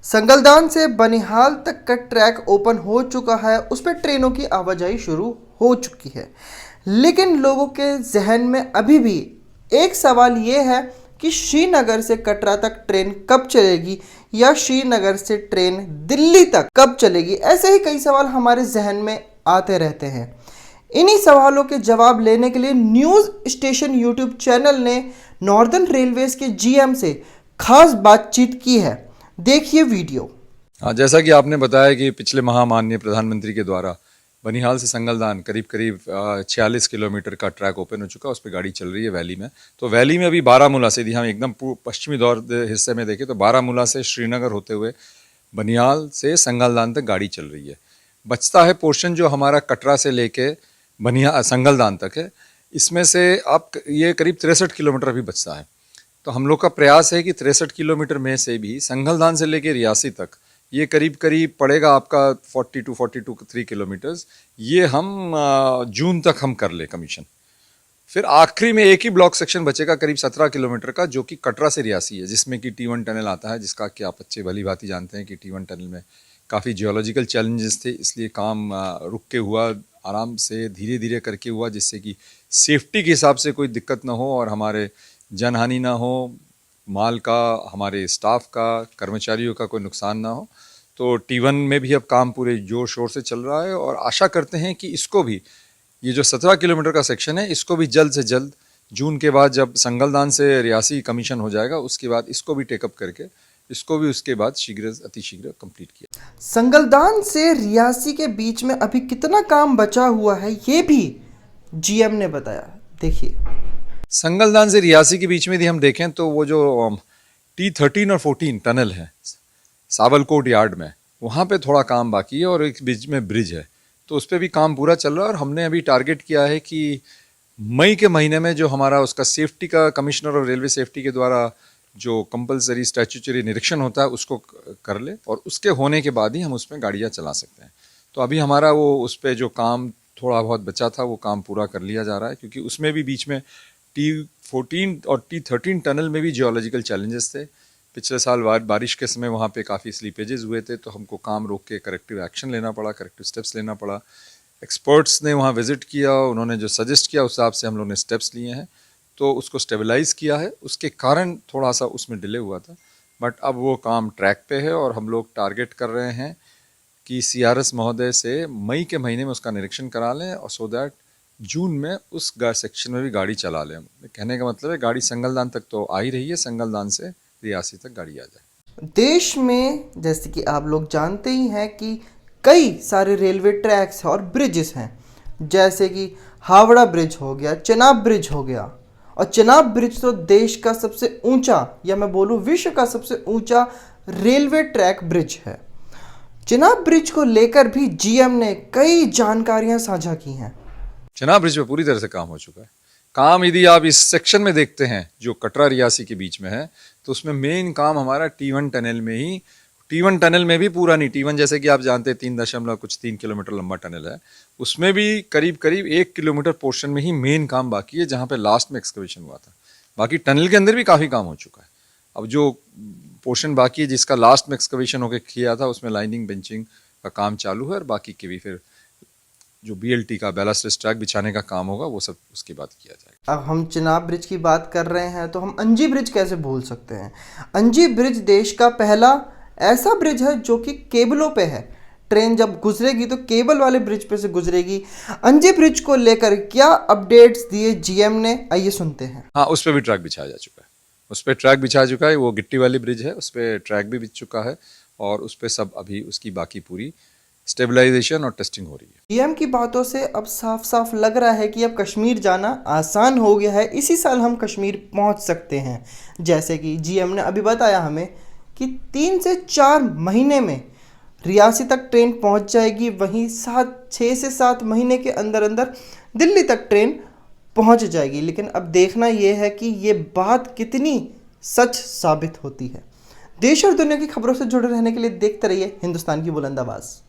संगलदान से बनिहाल तक का ट्रैक ओपन हो चुका है, उस पर ट्रेनों की आवाजाही शुरू हो चुकी है। लेकिन लोगों के जहन में अभी भी एक सवाल ये है कि श्रीनगर से कटरा तक ट्रेन कब चलेगी या श्रीनगर से ट्रेन दिल्ली तक कब चलेगी। ऐसे ही कई सवाल हमारे जहन में आते रहते हैं। इन्हीं सवालों के जवाब लेने के लिए न्यूज़ स्टेशन यूट्यूब चैनल ने नॉर्दर्न रेलवेज के जीएम से खास बातचीत की है। देखिए वीडियो। हाँ, जैसा कि आपने बताया कि पिछले माह माननीय प्रधानमंत्री के द्वारा बनिहाल से संगलदान करीब 46 किलोमीटर का ट्रैक ओपन हो चुका है। उस पर गाड़ी चल रही है वैली में। तो वैली में अभी बारामूला से, यदि हम एकदम पश्चिमी दौर हिस्से में देखें तो बारामूला से श्रीनगर होते हुए बनिहाल से संगलदान तक गाड़ी चल रही है। बचता है पोर्शन जो हमारा कटरा से लेके संगलदान तक है। इसमें से अब ये करीब 63 किलोमीटर अभी बचता है। तो हम लोग का प्रयास है कि 63 किलोमीटर में से भी संगलदान से लेके रियासी तक ये करीब करीब पड़ेगा आपका 42 किलोमीटर्स, ये हम जून तक हम कर ले कमीशन। फिर आखिरी में एक ही ब्लॉक सेक्शन बचेगा करीब 17 किलोमीटर का, जो कि कटरा से रियासी है, जिसमें कि T1 टनल आता है, जिसका कि आप अच्छे भली भांति जानते हैं कि T1 टनल में काफ़ी जियोलॉजिकल चैलेंजेस थे, इसलिए काम रुक के हुआ, आराम से धीरे धीरे करके हुआ, जिससे कि सेफ्टी के हिसाब से कोई दिक्कत ना हो और हमारे जनहानि ना हो, माल का, हमारे स्टाफ का, कर्मचारियों का कोई नुकसान ना हो। तो T1 में भी अब काम पूरे जोर शोर से चल रहा है और आशा करते हैं कि इसको भी, ये जो 17 किलोमीटर का सेक्शन है, इसको भी जल्द से जल्द जून के बाद जब संगलदान से रियासी कमीशन हो जाएगा, उसके बाद इसको भी टेकअप करके इसको भी उसके बाद अतिशीघ्र कंप्लीट किया। संगलदान से रियासी के बीच में अभी कितना काम बचा हुआ है, ये भी जीएम ने बताया। देखिए, संगलदान से रियासी के बीच में यदि हम देखें तो वो जो T13 और 14 टनल है सावलकोट यार्ड में, वहाँ पे थोड़ा काम बाकी है और एक बीच में ब्रिज है, तो उस पर भी काम पूरा चल रहा है। और हमने अभी टारगेट किया है कि मई के महीने में जो हमारा उसका सेफ्टी का कमिश्नर और रेलवे सेफ्टी के द्वारा जो कंपलसरी स्टैट्यूटरी निरीक्षण होता है उसको कर ले, और उसके होने के बाद ही हम उसमें गाड़ियाँ चला सकते हैं। तो अभी हमारा वो उस पर जो काम थोड़ा बहुत बचा था वो काम पूरा कर लिया जा रहा है, क्योंकि उसमें भी बीच में T14 और T13 टनल में भी जियोलॉजिकल चैलेंजेस थे। पिछले साल बारिश के समय वहाँ पे काफ़ी स्लीपेजेस हुए थे, तो हमको काम रोक के करेक्टिव एक्शन लेना पड़ा, करेक्टिव स्टेप्स लेना पड़ा। एक्सपर्ट्स ने वहाँ विजिट किया, उन्होंने जो सजेस्ट किया उस हिसाब से हम लोगों ने स्टेप्स लिए हैं, तो उसको स्टेबलाइज़ किया है। उसके कारण थोड़ा सा उसमें डिले हुआ था, बट अब वो काम ट्रैक पे है और हम लोग टारगेट कर रहे हैं कि CRS महोदय से मई के महीने में उसका निरीक्षण करा लें, और सो दैट जून में उस सेक्शन में भी गाड़ी चला लें। कहने का मतलब है गाड़ी संगलदान तक तो आ ही रही है, संगलदान से रियासी तक गाड़ी आ जाए। देश में जैसे कि आप लोग जानते ही हैं कि कई सारे रेलवे ट्रैक्स और ब्रिजेस हैं, जैसे कि हावड़ा ब्रिज हो गया, चेनाब ब्रिज हो गया। और चेनाब ब्रिज तो देश का सबसे ऊंचा, या मैं बोलूँ विश्व का सबसे ऊंचा रेलवे ट्रैक ब्रिज है। चेनाब ब्रिज को लेकर भी जीएम ने कई जानकारियां साझा की हैं। चेनाब ब्रिज पे पूरी तरह से काम हो चुका है। काम यदि आप इस सेक्शन में देखते हैं जो कटरा रियासी के बीच में है, तो उसमें मेन काम हमारा T1 टनल में ही, T1 टनल में भी पूरा नहीं, T1 जैसे कि आप जानते हैं 3 किलोमीटर लंबा टनल है, उसमें भी करीब करीब 1 किलोमीटर पोर्शन में ही मेन काम बाकी है, जहाँ पे लास्ट में एक्सकवेशन हुआ था। बाकी टनल के अंदर भी काफ़ी काम हो चुका है। अब जो पोर्शन बाकी है जिसका लास्ट में एक्सकवेशन होकर किया था, उसमें लाइनिंग बेंचिंग का काम चालू है, और बाकी के भी फिर जो BLT का बैलास्ट ट्रैक बिछाने का काम होगा वो सब उसके बाद किया जाएगा। अब हम चेनाब ब्रिज की बात कर रहे हैं तो हम अंजी ब्रिज कैसे भूल सकते हैं। अंजी ब्रिज देश का पहला ऐसा ब्रिज है जो कि केबलों पे है। ट्रेन जब गुजरेगी तो केबल वाले ब्रिज पे से गुजरेगी। अंजी ब्रिज को लेकर क्या अपडेट्स दिए जीएम ने, आइए सुनते हैं। हाँ, उस पर भी ट्रैक बिछाया जा चुका है, उस पर ट्रैक बिछा चुका है। वो गिट्टी वाली ब्रिज है, उस पर ट्रैक भी बिछ चुका है, और उस पर सब अभी उसकी बाकी पूरी स्टेबलाइजेशन और टेस्टिंग हो रही है। पीएम की बातों से अब साफ साफ लग रहा है कि अब कश्मीर जाना आसान हो गया है। इसी साल हम कश्मीर पहुंच सकते हैं। जैसे कि जीएम ने अभी बताया हमें कि 3 से 4 महीने में रियासी तक ट्रेन पहुंच जाएगी, वहीं 6 से 7 महीने के अंदर अंदर दिल्ली तक ट्रेन पहुंच जाएगी। लेकिन अब देखना यह है कि ये बात कितनी सच साबित होती है। देश और दुनिया की खबरों से जुड़े रहने के लिए देखते रहिए हिंदुस्तान की बुलंद आवाज़।